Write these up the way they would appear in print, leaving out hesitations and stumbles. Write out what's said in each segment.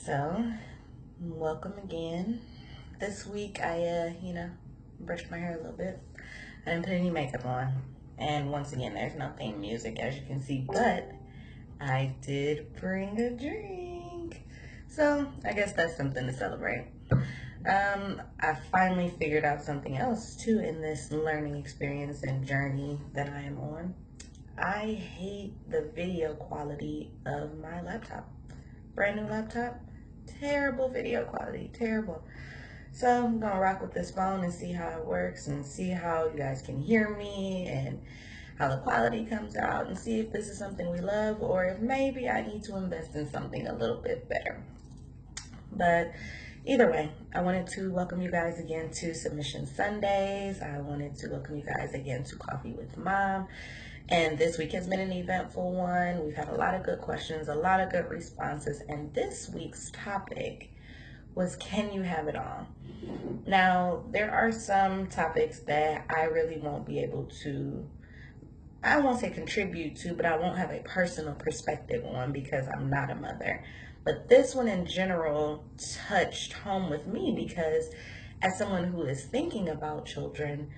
So, welcome again. This week I brushed my hair a little bit. I didn't put any makeup on. And once again, there's no theme music as you can see, but I did bring a drink. So, I guess that's something to celebrate. I finally figured out something else too in this learning experience and journey that I am on. I hate the video quality of my laptop. Brand new laptop, terrible video quality, terrible. So I'm gonna rock with this phone and see how it works and see how you guys can hear me and how the quality comes out and see if this is something we love or if maybe I need to invest in something a little bit better. But either way, I wanted to welcome you guys again to Submission Sundays. I wanted to welcome you guys again to Coffee with Mom. And this week has been an eventful one. We've had a lot of good questions, a lot of good responses. And this week's topic was, can you have it all? Now, there are some topics that I really won't be able to, I won't say contribute to, but I won't have a personal perspective on because I'm not a mother. But this one in general touched home with me because as someone who is thinking about children,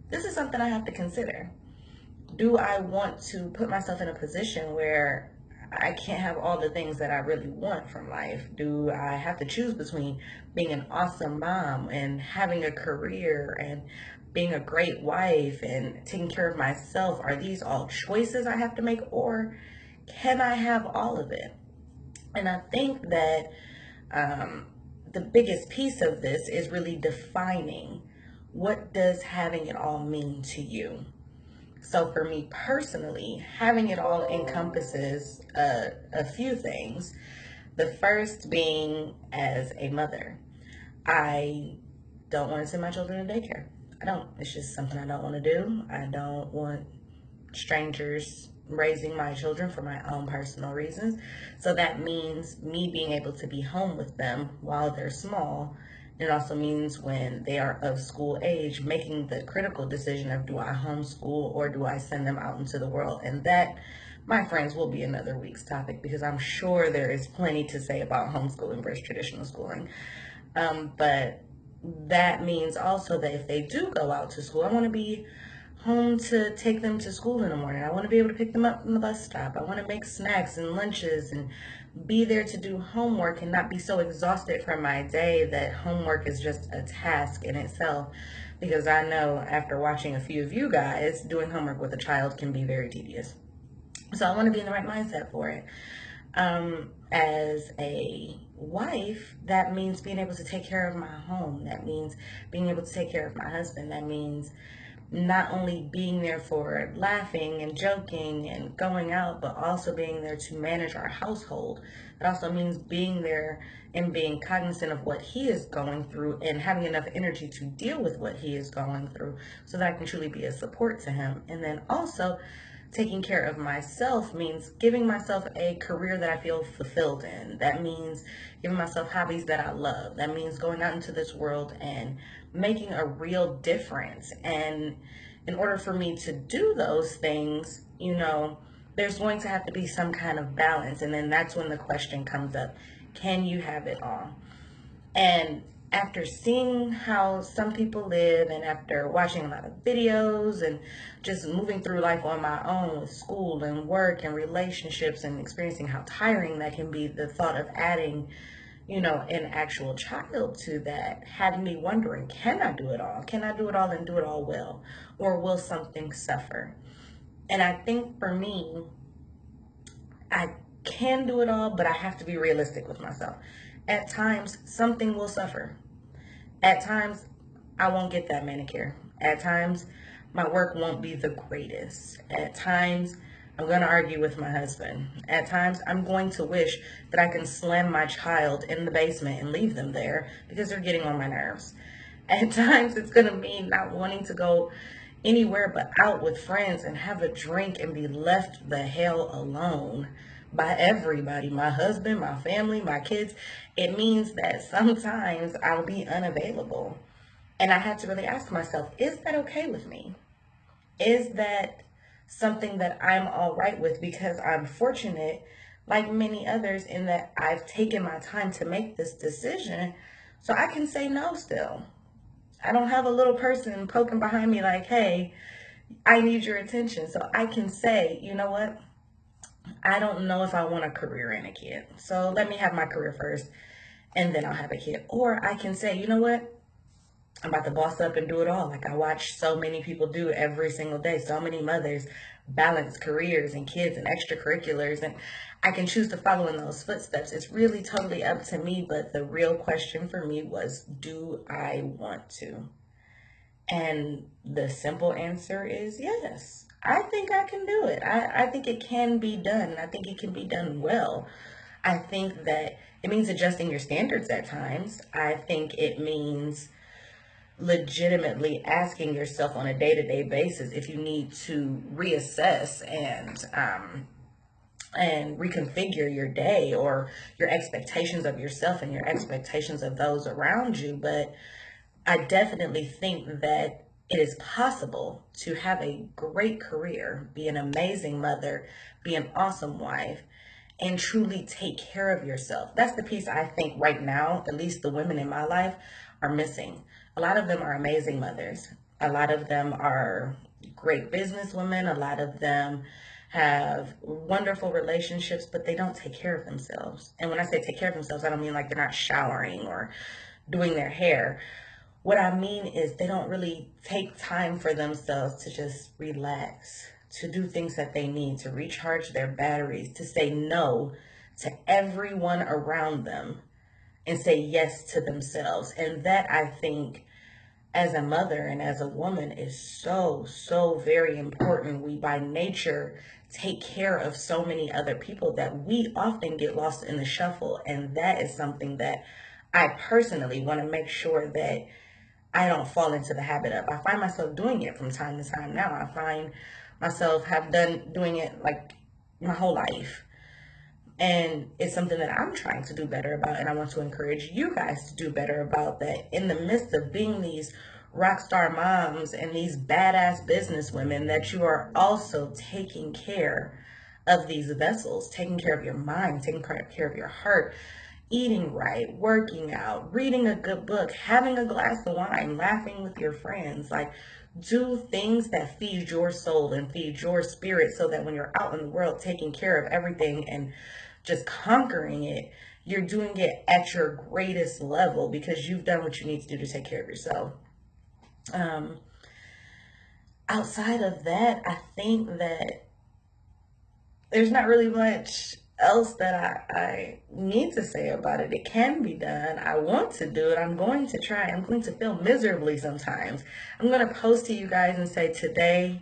this is something I have to consider. Do I want to put myself in a position where I can't have all the things that I really want from life? Do I have to choose between being an awesome mom and having a career and being a great wife and taking care of myself? Are these all choices I have to make, or can I have all of it? And I think that the biggest piece of this is really defining, what does having it all mean to you? So for me personally, having it all encompasses a few things. The first being as a mother. I don't want to send my children to daycare. I don't. It's just something I don't want to do. I don't want strangers raising my children for my own personal reasons. So that means me being able to be home with them while they're small. It also means when they are of school age, making the critical decision of, do I homeschool or do I send them out into the world? And that, my friends, will be another week's topic because I'm sure there is plenty to say about homeschooling versus traditional schooling. But that means also that if they do go out to school, I want to be home to take them to school in the morning. I want to be able to pick them up from the bus stop. I want to make snacks and lunches and be there to do homework and not be so exhausted from my day that homework is just a task in itself. Because I know after watching a few of you guys, doing homework with a child can be very tedious. So I want to be in the right mindset for it. As a wife, that means being able to take care of my home. That means being able to take care of my husband. That means not only being there for laughing and joking and going out, but also being there to manage our household. It also means being there and being cognizant of what he is going through and having enough energy to deal with what he is going through so that I can truly be a support to him. And then also, taking care of myself means giving myself a career that I feel fulfilled in. That means giving myself hobbies that I love. That means going out into this world and making a real difference. And in order for me to do those things, there's going to have to be some kind of balance. And then that's when the question comes up, can you have it all? And after seeing how some people live and after watching a lot of videos and just moving through life on my own with school and work and relationships and experiencing how tiring that can be, the thought of adding, an actual child to that had me wondering, can I do it all? Can I do it all and do it all well? Or will something suffer? And I think for me, I can do it all, but I have to be realistic with myself. At times, something will suffer. At times, I won't get that manicure. At times, my work won't be the greatest. At times, I'm going to argue with my husband. At times, I'm going to wish that I can slam my child in the basement and leave them there because they're getting on my nerves. At times, it's going to mean not wanting to go anywhere but out with friends and have a drink and be left the hell alone by everybody, my husband, my family, my kids. It means that sometimes I'll be unavailable. And I had to really ask myself, is that okay with me? Is that something that I'm all right with? Because I'm fortunate like many others, in that I've taken my time to make this decision so I can say no still. I don't have a little person poking behind me like, hey, I need your attention. So I can say, you know what? I don't know if I want a career and a kid. So let me have my career first and then I'll have a kid. Or I can say, you know what? I'm about to boss up and do it all. Like I watch so many people do every single day. So many mothers balance careers and kids and extracurriculars. And I can choose to follow in those footsteps. It's really totally up to me. But the real question for me was, do I want to? And the simple answer is yes. I think I can do it. I think it can be done. I think it can be done well. I think that it means adjusting your standards at times. I think it means legitimately asking yourself on a day-to-day basis if you need to reassess and reconfigure your day or your expectations of yourself and your expectations of those around you. But I definitely think that it is possible to have a great career, be an amazing mother, be an awesome wife, and truly take care of yourself. That's the piece I think right now, at least the women in my life, are missing. A lot of them are amazing mothers. A lot of them are great businesswomen. A lot of them have wonderful relationships, but they don't take care of themselves. And when I say take care of themselves, I don't mean like they're not showering or doing their hair. What I mean is they don't really take time for themselves to just relax, to do things that they need, to recharge their batteries, to say no to everyone around them and say yes to themselves. And that, I think, as a mother and as a woman, is so, so very important. We by nature take care of so many other people that we often get lost in the shuffle. And that is something that I personally want to make sure that I don't fall into the habit of. I find myself doing it from time to time now. I find myself have done doing it like my whole life. And it's something that I'm trying to do better about, and I want to encourage you guys to do better about that. In the midst of being these rock star moms and these badass business women, that you are also taking care of these vessels, taking care of your mind, taking care of your heart, eating right, working out, reading a good book, having a glass of wine, laughing with your friends. Like, do things that feed your soul and feed your spirit so that when you're out in the world taking care of everything and just conquering it, you're doing it at your greatest level because you've done what you need to do to take care of yourself. Um, Outside of that, I think that there's not really much else that I need to say about it. It can be done. I want to do it. I'm going to try. I'm going to fail miserably sometimes. I'm going to post to you guys and say, today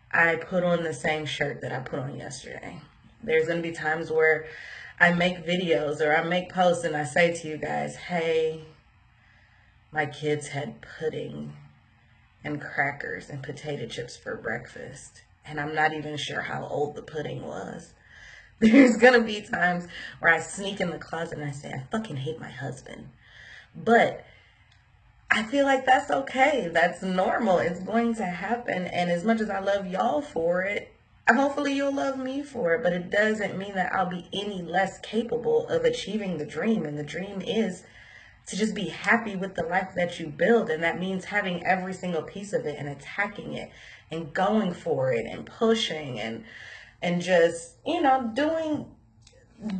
I put on the same shirt that I put on yesterday. There's going to be times where I make videos or I make posts and I say to you guys, hey, my kids had pudding and crackers and potato chips for breakfast. And I'm not even sure how old the pudding was. There's going to be times where I sneak in the closet and I say, I fucking hate my husband. But I feel like that's okay. That's normal. It's going to happen. And as much as I love y'all for it, hopefully you'll love me for it. But it doesn't mean that I'll be any less capable of achieving the dream. And the dream is to just be happy with the life that you build. And that means having every single piece of it and attacking it and going for it and pushing and just, doing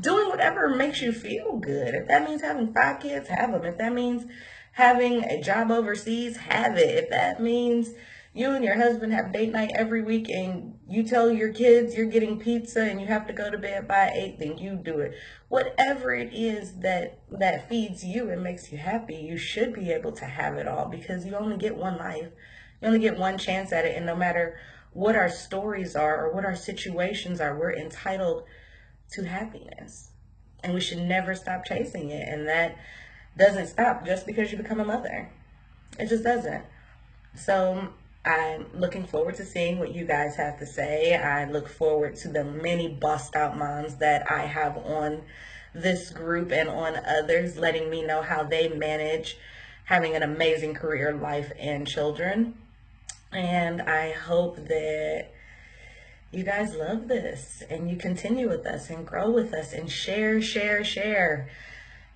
whatever makes you feel good. If that means having 5 kids, have them. If that means having a job overseas, have it. If that means you and your husband have date night every week and you tell your kids you're getting pizza and you have to go to bed by 8, then you do it. Whatever it is that feeds you and makes you happy, you should be able to have it all because you only get one life. You only get one chance at it. And no matter what our stories are or what our situations are, we're entitled to happiness. And we should never stop chasing it. And that doesn't stop just because you become a mother. It just doesn't. So I'm looking forward to seeing what you guys have to say. I look forward to the many bust out moms that I have on this group and on others, letting me know how they manage having an amazing career, life, and children. And I hope that you guys love this and you continue with us and grow with us and share, share, share.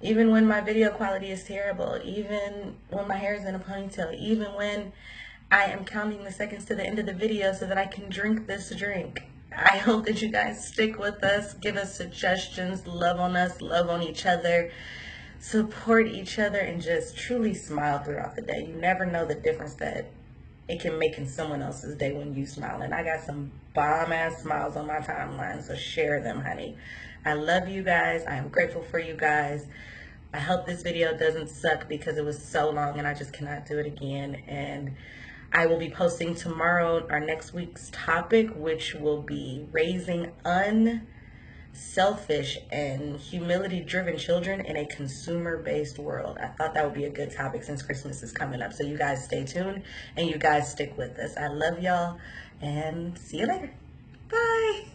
Even when my video quality is terrible, even when my hair is in a ponytail, even when I am counting the seconds to the end of the video so that I can drink this drink. I hope that you guys stick with us, give us suggestions, love on us, love on each other, support each other, and just truly smile throughout the day. You never know the difference that it can make in someone else's day when you smile. And I got some bomb ass smiles on my timeline, so share them, honey. I love you guys. I am grateful for you guys. I hope this video doesn't suck because it was so long and I just cannot do it again. And I will be posting tomorrow our next week's topic, which will be raising unselfish and humility-driven children in a consumer-based world. I thought that would be a good topic since Christmas is coming up. So you guys stay tuned and you guys stick with us. I love y'all and see you later. Bye.